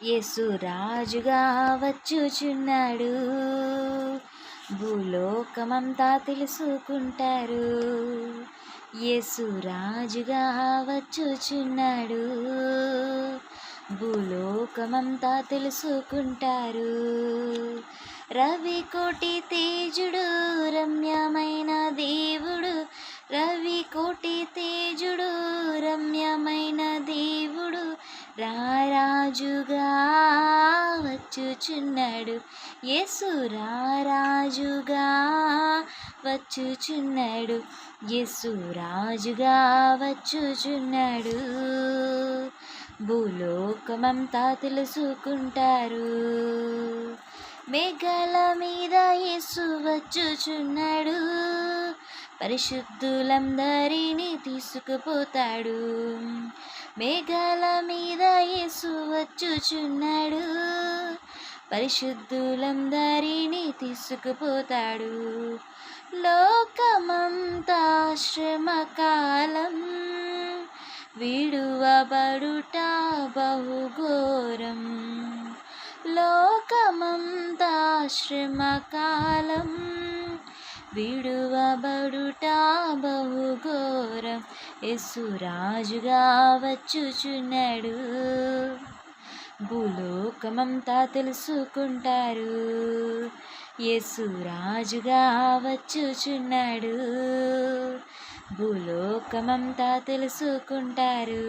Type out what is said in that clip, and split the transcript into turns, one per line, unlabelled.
యేసు రాజుగా వచ్చుచున్నాడు, భూలోకమంతా తెలుసుకుంటారు. యేసు రాజుగా వచ్చుచున్నాడు, భూలోకమంతా తెలుసుకుంటారు. రవి కోటి తేజుడు, రమ్యమైన దేవుడు, రవి కోటి తేజుడు, రమ్యమైన దేవుడు, రారాజుగా వచ్చుచున్నాడు. యేసు రారాజుగా వచ్చుచున్నాడు, యేసు రాజుగా వచ్చుచున్నాడు, భూలోకమంతా తెలుసుకుంటారు. మేఘాల మీద యేసు వచ్చుచున్నాడు, పరిశుద్ధులందరినీ తీసుకుపోతాడు. మేఘాల మీద యేసు వచ్చుచున్నాడు, పరిశుద్ధులందరినీ తీసుకుపోతాడు. లోకమంతా శ్రమకాలం, విడువబడుట బహుఘోరం. లోకమంతా శ్రమకాలం, విడువబడుట బహుఘోరం. యేసు రాజుగా వచ్చుచున్నాడు, భూలోకమంతా తెలుసుకుంటారు. యేసు రాజుగా వచ్చుచున్నాడు, భూలోకమంతా తెలుసుకుంటారు.